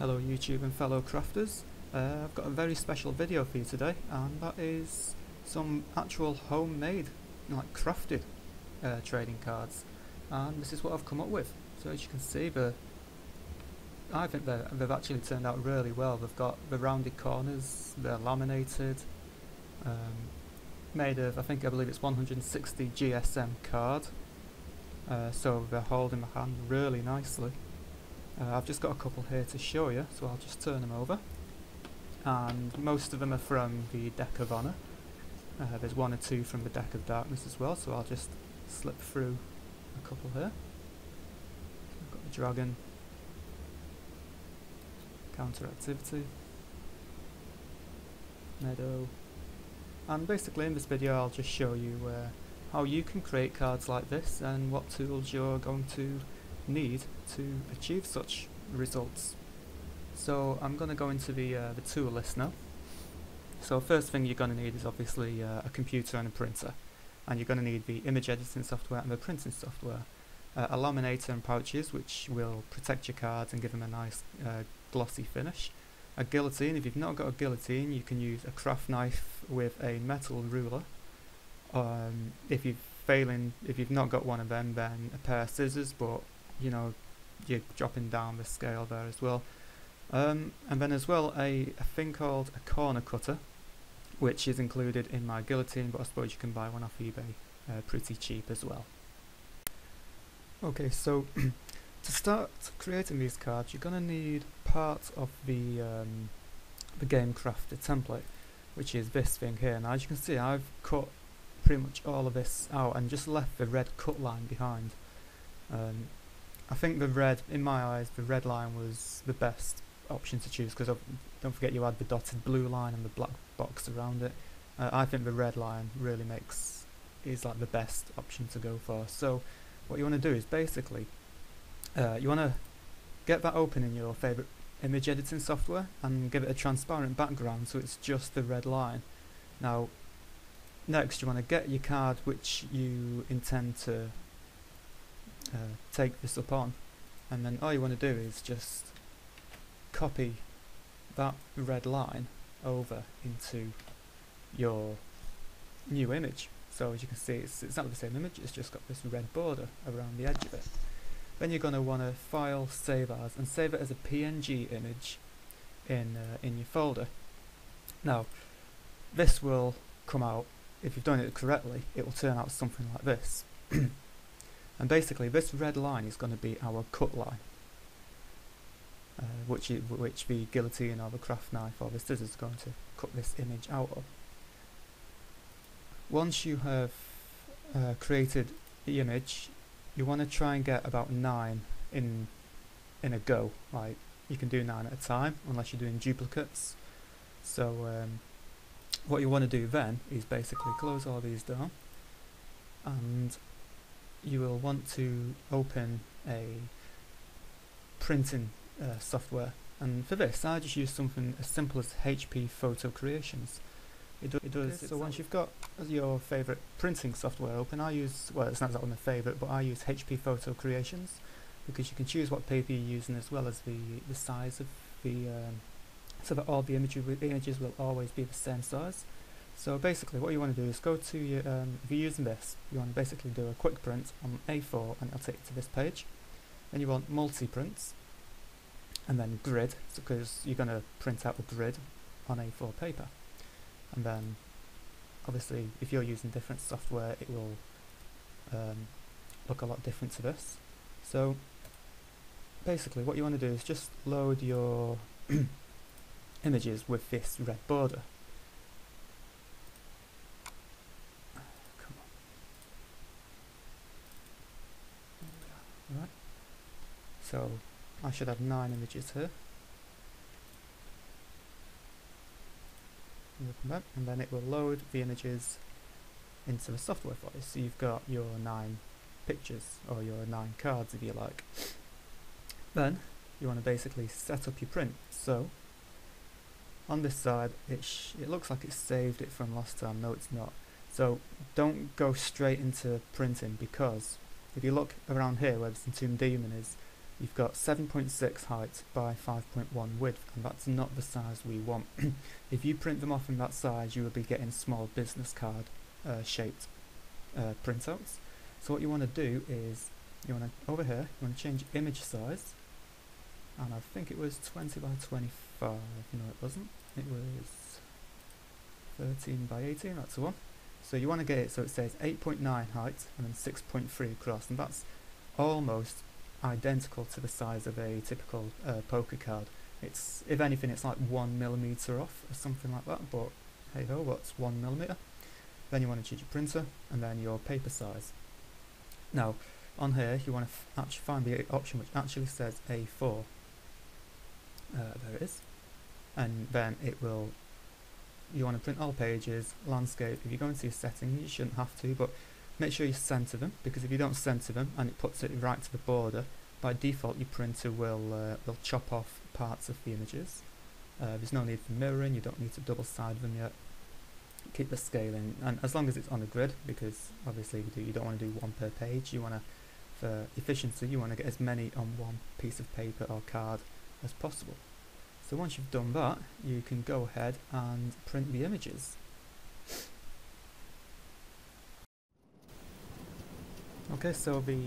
Hello YouTube and fellow crafters. I've got a very special video for you today, and that is some actual homemade, like crafted trading cards, and this is what I've come up with. So as you can see, I think they've actually turned out really well. They've got the rounded corners, they're laminated, made of, I believe it's 160 GSM card, so they're holding my hand really nicely. I've just got a couple here to show you, so I'll just turn them over. And most of them are from the Deck of Honour. There's one or two from the Deck of Darkness as well, so I'll just slip through a couple here. I've got the Dragon, Counter Activity, Meadow, and basically in this video I'll just show you how you can create cards like this and what tools you're going to need to achieve such results. So I'm going to go into the tool list now. So first thing you're going to need is obviously a computer and a printer, and you're going to need the image editing software and the printing software, a laminator and pouches which will protect your cards and give them a nice glossy finish, a guillotine. If you've not got a guillotine, you can use a craft knife with a metal ruler. If you've not got one of them, then a pair of scissors, but you know, you're dropping down the scale there as well. And then as well a thing called a corner cutter, which is included in my guillotine, but I suppose you can buy one off eBay pretty cheap as well. Okay, so to start creating these cards, you're going to need part of the game crafter template, which is this thing here. Now as you can see, I've cut pretty much all of this out and just left the red cut line behind. I think the red, in my eyes, the red line was the best option to choose, because don't forget you add the dotted blue line and the black box around it. I think the red line really is like the best option to go for. So what you want to do is basically you want to get that open in your favourite image editing software and give it a transparent background so it's just the red line. Now next you want to get your card which you intend to take this up on, and then all you want to do is just copy that red line over into your new image. So as you can see, it's exactly the same image, it's just got this red border around the edge of it. Then you're going to want to file, save as, and save it as a PNG image in your folder. Now this will come out, if you've done it correctly, it will turn out something like this. And basically this red line is going to be our cut line, which the guillotine or the craft knife or the scissors is going to cut this image out of. Once you have created the image, you want to try and get about 9 in a go. Like, you can do 9 at a time unless you're doing duplicates. So what you want to do then is basically close all these down, and you will want to open a printing software, and for this I just use something as simple as HP Photo Creations. It does. So once you've got your favourite printing software open, I use, well, it's not exactly my favourite, but I use HP Photo Creations, because you can choose what paper you're using as well as the size of the so that all the images will always be the same size. So basically what you want to do is go to your, if you're using this, you want to basically do a quick print on A4 and it'll take you to this page. Then you want multi-prints, and then grid, because you're going to print out a grid on A4 paper. And then obviously if you're using different software it will look a lot different to this. So basically what you want to do is just load your images with this red border. Right. So I should have 9 images here. And then it will load the images into the software for you. So you've got your 9 pictures, or your 9 cards if you like. Then you want to basically set up your print. So on this side it looks like it's saved it from last time. No, it's not. So don't go straight into printing, because if you look around here where this Entombed Demon is, you've got 7.6 height by 5.1 width, and that's not the size we want. If you print them off in that size, you will be getting small business card shaped printouts. So what you want to do is, you want to, over here, you want to change image size, and I think it was 20 by 25, no it wasn't, it was 13 by 18, that's the one. So you want to get it so it says 8.9 height and then 6.3 across, and that's almost identical to the size of a typical poker card. It's, if anything, it's like 1mm off or something like that, but hey ho, what's 1mm? Then you want to choose your printer and then your paper size. Now on here you want to actually find the option which actually says A4. There it is, and then it will, you want to print all pages, landscape. If you go into your settings, you shouldn't have to, but make sure you center them, because if you don't center them and it puts it right to the border, by default your printer will chop off parts of the images. There's no need for mirroring, you don't need to double side them yet. Keep the scaling, and as long as it's on a grid, because obviously you don't want to do one per page. You want to, for efficiency, you want to get as many on one piece of paper or card as possible. So once you've done that, you can go ahead and print the images. Okay, so the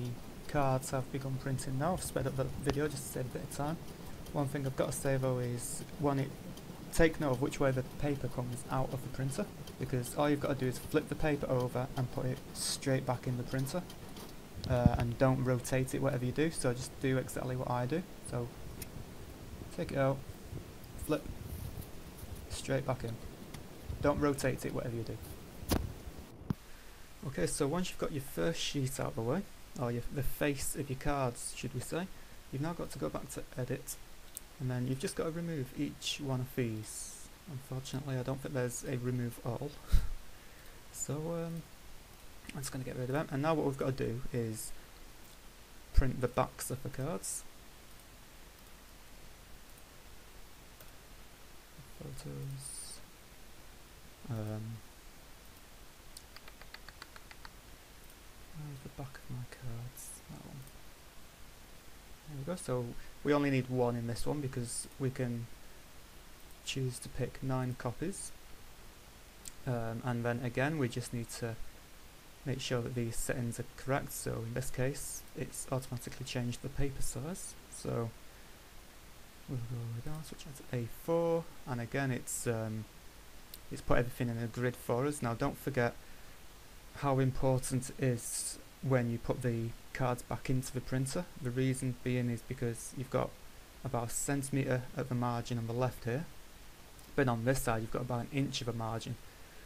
cards have begun printing now. I've sped up the video just to save a bit of time. One thing I've got to say though is, take note of which way the paper comes out of the printer, because all you've got to do is flip the paper over and put it straight back in the printer, and don't rotate it whatever you do, so just do exactly what I do. So take it out, flip, straight back in. Don't rotate it whatever you do. Okay, so once you've got your first sheet out of the way, or the face of your cards should we say, you've now got to go back to edit, and then you've just got to remove each one of these. Unfortunately I don't think there's a remove all, so I'm just going to get rid of them. And now what we've got to do is print the backs of the cards. Photos. Where's the back of my cards? That one. There we go. So we only need one in this one, because we can choose to pick 9 copies. And then again we just need to make sure that these settings are correct. So in this case it's automatically changed the paper size. So we'll go down, switch on to A4, and again it's put everything in a grid for us. Now don't forget how important it is when you put the cards back into the printer. The reason being is because you've got about 1 centimetre at the margin on the left here, but on this side you've got about 1 inch of a margin.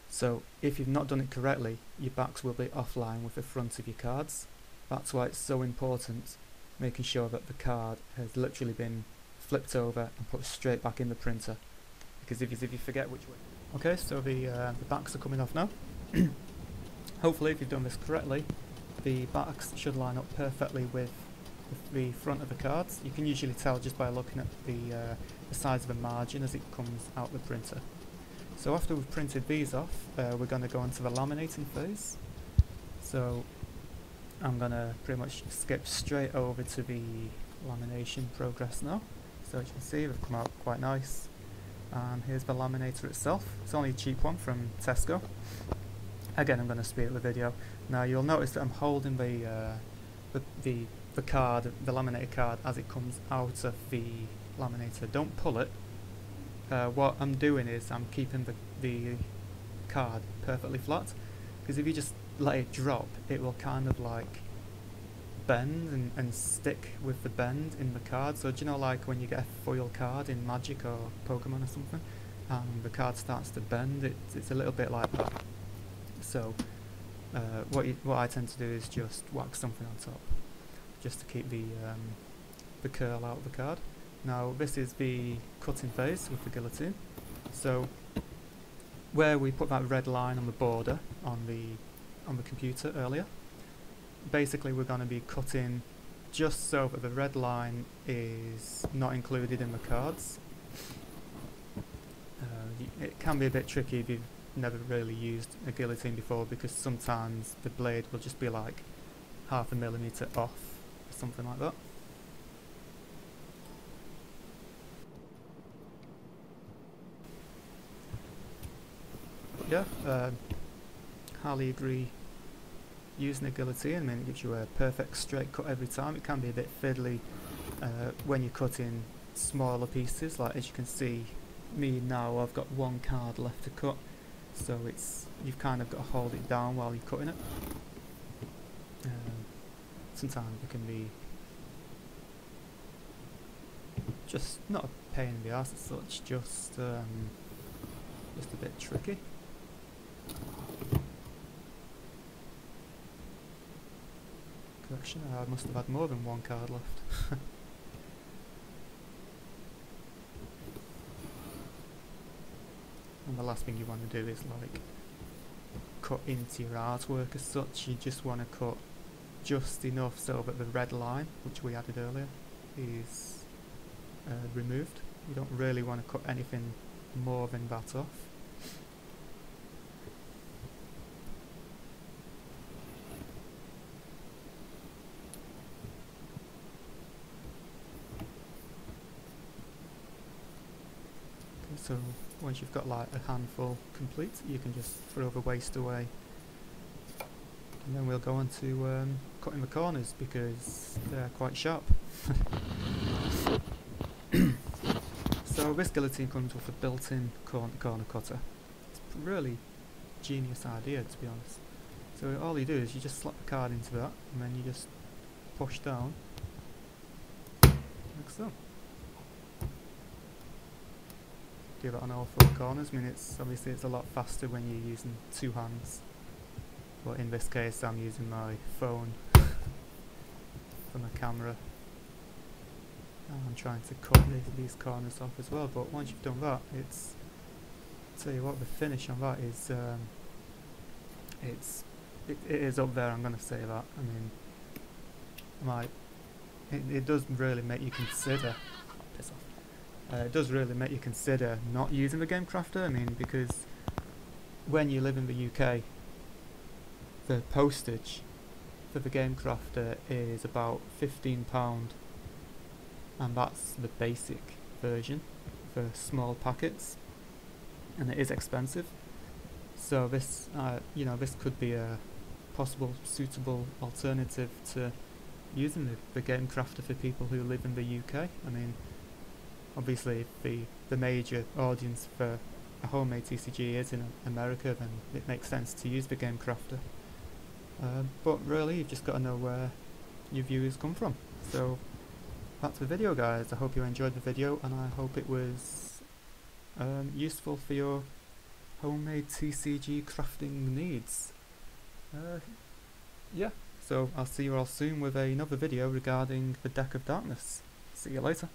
So if you've not done it correctly, your backs will be offline with the front of your cards. That's why it's so important making sure that the card has literally been flipped over and put straight back in the printer, because if you forget which way. Okay, so the backs are coming off now. Hopefully if you've done this correctly, the backs should line up perfectly with the front of the cards. You can usually tell just by looking at the size of the margin as it comes out the printer. So after we've printed these off, we're going to go into the laminating phase. So I'm going to pretty much skip straight over to the lamination progress now. So as you can see, they've come out quite nice. And here's the laminator itself. It's only a cheap one from Tesco. Again, I'm going to speed up the video. Now you'll notice that I'm holding the card, the laminated card, as it comes out of the laminator. Don't pull it. What I'm doing is I'm keeping the card perfectly flat, because if you just let it drop, it will kind of like bend and stick with the bend in the card. So do you know, like when you get a foil card in Magic or Pokemon or something, and the card starts to bend, it's a little bit like that. So what I tend to do is just wax something on top, just to keep the curl out of the card. Now this is the cutting phase with the guillotine. So where we put that red line on the border on the computer earlier, basically we're going to be cutting just so that the red line is not included in the cards. It can be a bit tricky if you've never really used a guillotine before, because sometimes the blade will just be like 0.5 mm off or something like that. yeah, highly agree using a guillotine. I mean, it gives you a perfect straight cut every time. It can be a bit fiddly when you cut in smaller pieces, like as you can see me now, I've got one card left to cut, so you've kind of got to hold it down while you're cutting it. Sometimes it can be just not a pain in the ass as such, just a bit tricky. Correction, I must have had more than one card left. And the last thing you want to do is like cut into your artwork as such. You just want to cut just enough so that the red line, which we added earlier, is removed. You don't really want to cut anything more than that off. So once you've got like a handful complete, you can just throw the waste away, and then we'll go on to cutting the corners because they're quite sharp. So this guillotine comes with a built-in corner cutter. It's a really genius idea, to be honest. So all you do is you just slap the card into that, and then you just push down like so. Do that on all four corners. I mean, obviously it's a lot faster when you're using two hands, but in this case I'm using my phone for my camera, and I'm trying to cut these corners off as well. But once you've done that, I'll tell you what, the finish on that is it is up there, I'm going to say that. I mean, it does really make you consider piss off. It does really make you consider not using the Game Crafter. I mean, because when you live in the UK, the postage for the Game Crafter is about £15, and that's the basic version for small packets, and it is expensive. So this, this could be a possible suitable alternative to using the Game Crafter for people who live in the UK. I mean, obviously, if the major audience for a homemade TCG is in America, then it makes sense to use the Game Crafter. But really, you've just got to know where your viewers come from. So that's the video, guys. I hope you enjoyed the video, and I hope it was useful for your homemade TCG crafting needs. Yeah, so I'll see you all soon with another video regarding the Deck of Darkness. See you later.